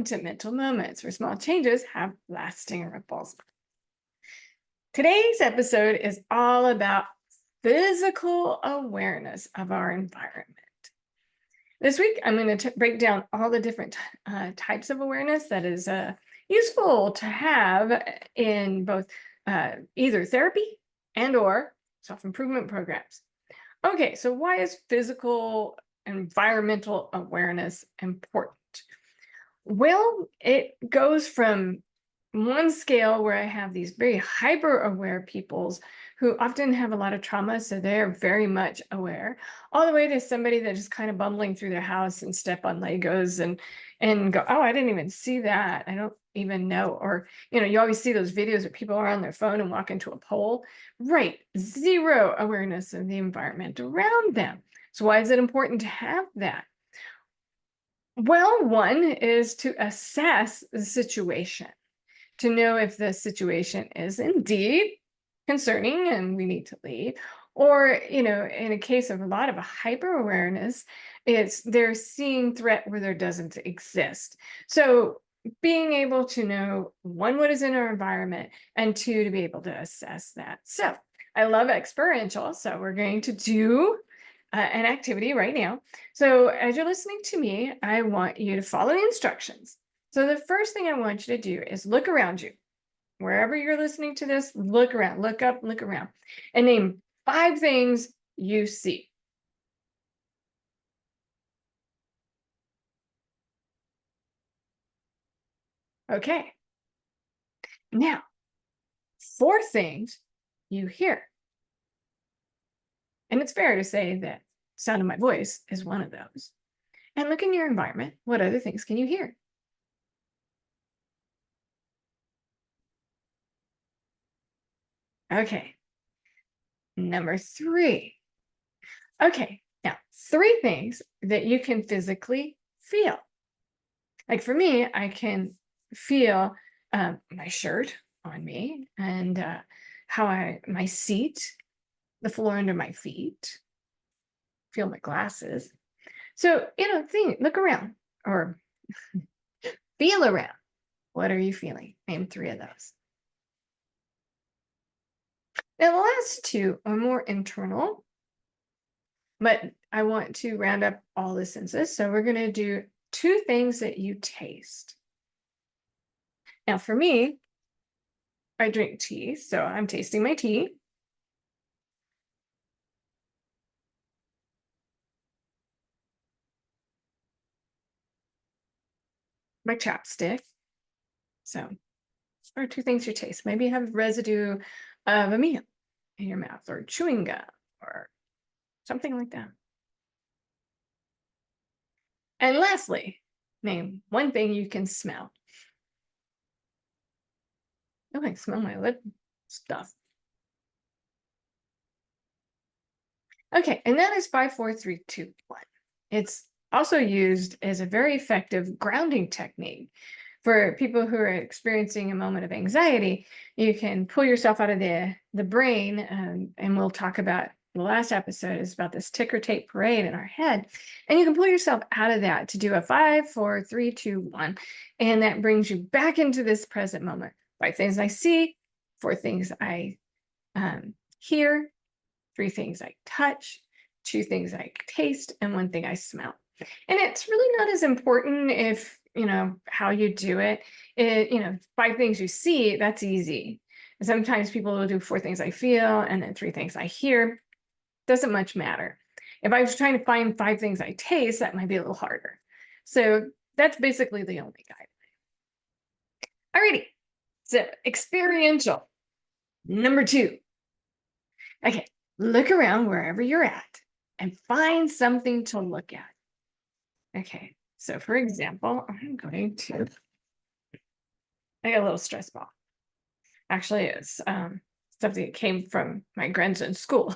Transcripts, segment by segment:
welcome to Mental Moments, where small changes have lasting ripples. Today's episode is all about physical awareness of our environment. This week, I'm going to break down all the different types of awareness that is useful to have in both either therapy and or self-improvement programs. Okay, so why is physical environmental awareness important? Well, it goes from one scale where I have these very hyper aware peoples who often have a lot of trauma, so they're very much aware, all the way to somebody that's just kind of bumbling through their house and step on Legos and go, oh, I didn't even see that. I don't even know. Or, you always see those videos where people are on their phone and walk into a pole. Right. Zero awareness of the environment around them. So why is it important to have that? Well, one is to assess the situation, to know if the situation is indeed concerning and we need to leave. Or, in a case of a lot of hyper awareness, it's they're seeing threat where there doesn't exist. So being able to know, one, what is in our environment, and two, to be able to assess that. So I love experiential. So we're going to do an activity right now. So as you're listening to me, I want you to follow the instructions. So the first thing I want you to do is look around you. Wherever you're listening to this, look around, look up, look around, and name 5 things you see. Okay. Now, 4 things you hear. And it's fair to say that sound of my voice is one of those. And look in your environment. What other things can you hear? Okay. Number 3. Okay. Now, 3 things that you can physically feel. Like for me, I can feel my shirt on me and my seat, the floor under my feet, feel my glasses. So, look around or feel around. What are you feeling? Name 3 of those. Now, the last 2 are more internal, but I want to round up all the senses. So, we're going to do 2 things that you taste. Now, for me, I drink tea, so I'm tasting my tea. My chapstick. So, or 2 things you taste. Maybe you have residue of a meal in your mouth or chewing gum or something like that. And lastly, name 1 thing you can smell. Oh, I smell my lip stuff. Okay, and that is 5, 4, 3, 2, 1. It's also used as a very effective grounding technique for people who are experiencing a moment of anxiety. You can pull yourself out of the brain, and we'll talk about the last episode is about this ticker tape parade in our head, and you can pull yourself out of that to do a 5, 4, 3, 2, 1, and that brings you back into this present moment. 5 things I see, 4 things I hear, 3 things I touch, 2 things I taste, and 1 thing I smell. And it's really not as important if, how you do it. 5 things you see, that's easy. And sometimes people will do 4 things I feel and then 3 things I hear. Doesn't much matter. If I was trying to find 5 things I taste, that might be a little harder. So that's basically the only guide. Alrighty. So experiential. Number 2. Okay. Look around wherever you're at and find something to look at. Okay, so for example, I got a little stress ball. Actually, it's something that came from my grandson's school.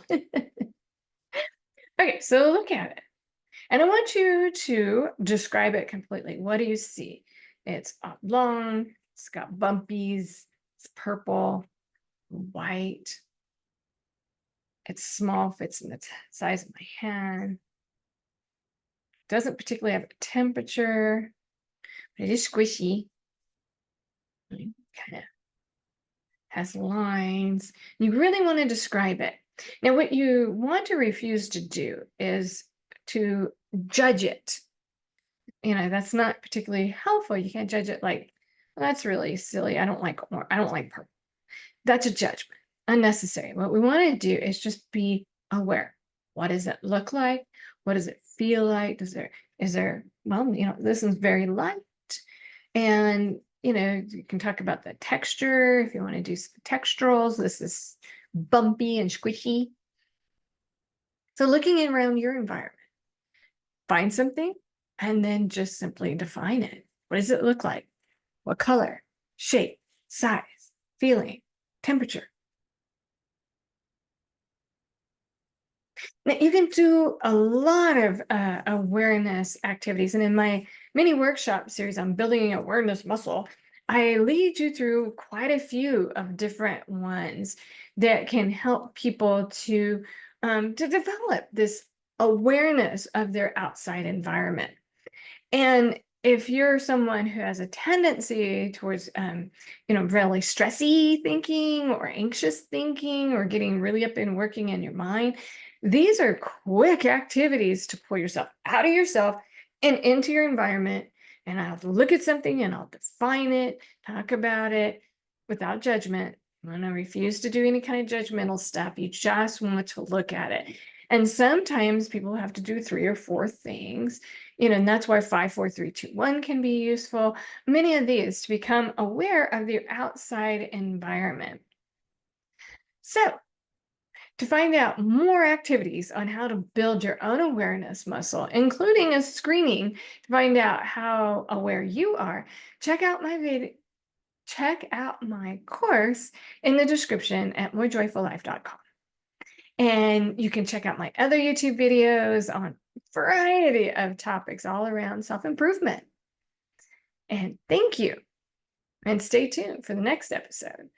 Okay, so look at it. And I want you to describe it completely. What do you see? It's oblong, it's got bumpies, it's purple, white. It's small, fits in the size of my hand. Doesn't particularly have a temperature, It is squishy. Kind of has lines. You really want to describe it. Now, what you want to refuse to do is to judge it. That's not particularly helpful. You can't judge it like, well, that's really silly. I don't like purple. That's a judgment, unnecessary. What we want to do is just be aware. What does it look like? What does it feel like? Well, this is very light. And, you can talk about the texture if you want to do some texturals. This is bumpy and squishy. So looking around your environment, find something and then just simply define it. What does it look like? What color, shape, size, feeling, temperature? Now, you can do a lot of awareness activities. And in my mini workshop series on building an awareness muscle, I lead you through quite a few of different ones that can help people to develop this awareness of their outside environment. And if you're someone who has a tendency towards, really stressy thinking or anxious thinking or getting really up and working in your mind, these are quick activities to pull yourself out of yourself and into your environment. And I'll look at something and I'll define it, talk about it without judgment. I'm going to refuse to do any kind of judgmental stuff. You just want to look at it. And sometimes people have to do 3 or 4 things, and that's why 5, 4, 3, 2, 1 can be useful. Many of these to become aware of the outside environment. So, to find out more activities on how to build your own awareness muscle, including a screening to find out how aware you are, check out my course in the description at morejoyfullife.com. And you can check out my other YouTube videos on a variety of topics all around self-improvement. And thank you. And stay tuned for the next episode